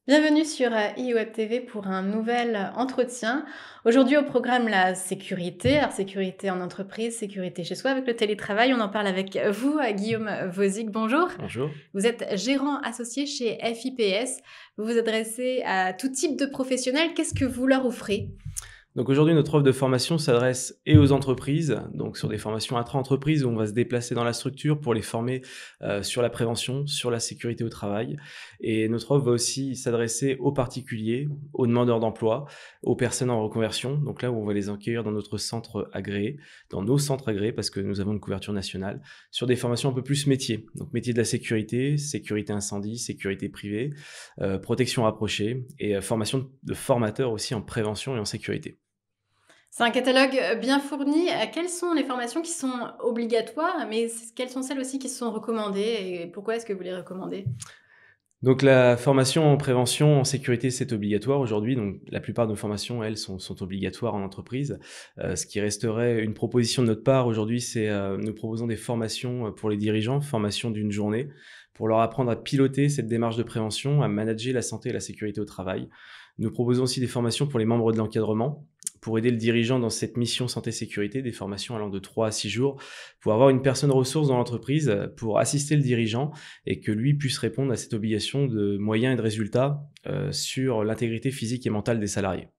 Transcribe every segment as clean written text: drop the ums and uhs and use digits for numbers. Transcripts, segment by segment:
Bienvenue sur iWeb TV pour un nouvel entretien. Aujourd'hui au programme la sécurité, alors sécurité en entreprise, sécurité chez soi avec le télétravail. On en parle avec vous, Guillaume Wozik. Bonjour. Bonjour. Vous êtes gérant associé chez FIPS. Vous vous adressez à tout type de professionnels. Qu'est-ce que vous leur offrez? Donc aujourd'hui, notre offre de formation s'adresse et aux entreprises, donc sur des formations intra-entreprises où on va se déplacer dans la structure pour les former sur la prévention, sur la sécurité au travail. Et notre offre va aussi s'adresser aux particuliers, aux demandeurs d'emploi, aux personnes en reconversion. Donc là où on va les accueillir dans notre centre agréé, dans nos centres agréés parce que nous avons une couverture nationale, sur des formations un peu plus métiers. Donc métier de la sécurité, sécurité incendie, sécurité privée, protection rapprochée et formation de formateurs aussi en prévention et en sécurité. C'est un catalogue bien fourni. Quelles sont les formations qui sont obligatoires, mais quelles sont celles aussi qui sont recommandées et pourquoi est-ce que vous les recommandez? Donc la formation en prévention, en sécurité, c'est obligatoire aujourd'hui. Donc la plupart de nos formations, elles, sont obligatoires en entreprise. Ce qui resterait une proposition de notre part aujourd'hui, c'est, nous proposons des formations, pour les dirigeants, formation d'une journée, pour leur apprendre à piloter cette démarche de prévention, à manager la santé et la sécurité au travail. Nous proposons aussi des formations pour les membres de l'encadrement, pour aider le dirigeant dans cette mission santé-sécurité, des formations allant de 3 à 6 jours, pour avoir une personne ressource dans l'entreprise, pour assister le dirigeant et que lui puisse répondre à cette obligation de moyens et de résultats, sur l'intégrité physique et mentale des salariés.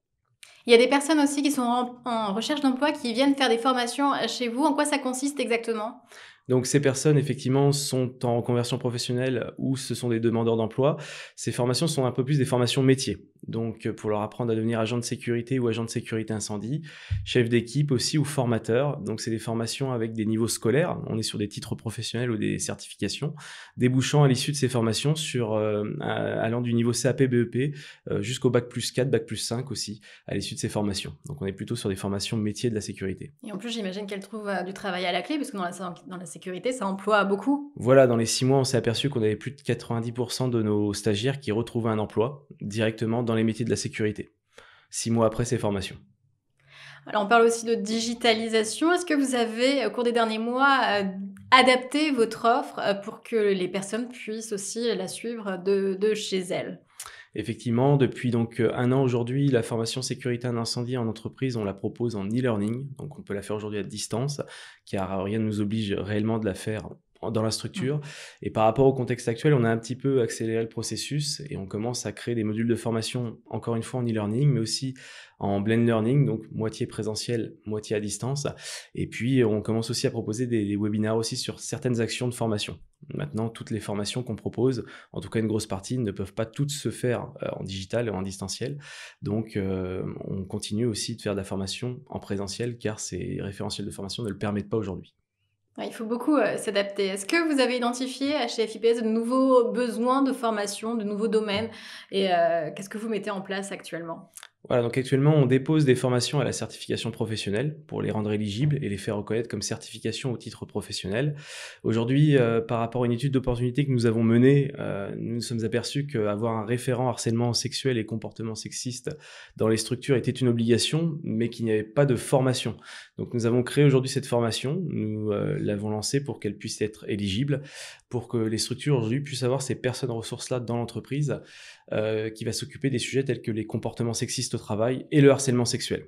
Il y a des personnes aussi qui sont en recherche d'emploi qui viennent faire des formations chez vous. En quoi ça consiste exactement? Donc ces personnes effectivement sont en reconversion professionnelle ou ce sont des demandeurs d'emploi. Ces formations sont un peu plus des formations métiers. Donc pour leur apprendre à devenir agent de sécurité ou agent de sécurité incendie, chef d'équipe aussi ou formateur. Donc c'est des formations avec des niveaux scolaires. On est sur des titres professionnels ou des certifications, débouchant à l'issue de ces formations sur allant du niveau CAP BEP jusqu'au bac plus 4, bac plus 5 aussi à l'issue de ces formations. Donc on est plutôt sur des formations métiers de la sécurité. Et en plus, j'imagine qu'elles trouvent, du travail à la clé, parce que dans la sécurité, ça emploie beaucoup. Voilà, dans les 6 mois, on s'est aperçu qu'on avait plus de 90 de nos stagiaires qui retrouvaient un emploi directement dans les métiers de la sécurité, 6 mois après ces formations. Alors on parle aussi de digitalisation. Est-ce que vous avez, au cours des derniers mois, adapté votre offre, pour que les personnes puissent aussi la suivre de chez elles? Effectivement, depuis donc 1 an aujourd'hui, la formation sécurité en incendie en entreprise, on la propose en e-learning, donc on peut la faire aujourd'hui à distance, car rien ne nous oblige réellement de la faire dans la structure. Mmh. Et par rapport au contexte actuel, on a un petit peu accéléré le processus et on commence à créer des modules de formation, encore une fois en e-learning, mais aussi en blend learning, donc moitié présentiel, moitié à distance. Et puis, on commence aussi à proposer des webinaires aussi sur certaines actions de formation. Maintenant, toutes les formations qu'on propose, en tout cas une grosse partie, ne peuvent pas toutes se faire en digital et en distanciel. Donc, on continue aussi de faire de la formation en présentiel car ces référentiels de formation ne le permettent pas aujourd'hui. Ouais, il faut beaucoup, s'adapter. Est-ce que vous avez identifié, chez FIPS, de nouveaux besoins de formation, de nouveaux domaines et qu'est-ce que vous mettez en place actuellement? Voilà, donc actuellement, on dépose des formations à la certification professionnelle pour les rendre éligibles et les faire reconnaître comme certification au titre professionnel. Aujourd'hui, par rapport à une étude d'opportunité que nous avons menée, nous nous sommes aperçus qu'avoir un référent harcèlement sexuel et comportement sexiste dans les structures était une obligation, mais qu'il n'y avait pas de formation. Donc nous avons créé aujourd'hui cette formation, nous l'avons lancée pour qu'elle puisse être éligible, pour que les structures aujourd'hui puissent avoir ces personnes ressources-là dans l'entreprise qui va s'occuper des sujets tels que les comportements sexistes au travail et le harcèlement sexuel.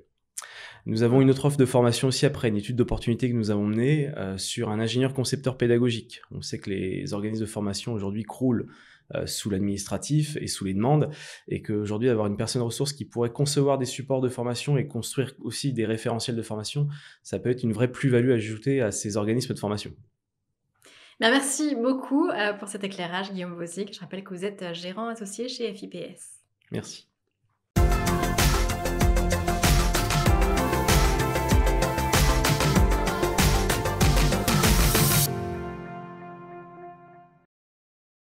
Nous avons une autre offre de formation aussi après une étude d'opportunité que nous avons menée sur un ingénieur concepteur pédagogique. On sait que les organismes de formation aujourd'hui croulent sous l'administratif et sous les demandes et qu'aujourd'hui avoir une personne ressource qui pourrait concevoir des supports de formation et construire aussi des référentiels de formation, ça peut être une vraie plus-value ajoutée à ces organismes de formation. Bah, merci beaucoup, pour cet éclairage, Guillaume Wozik. Je rappelle que vous êtes, gérant associé chez FIPS. Merci.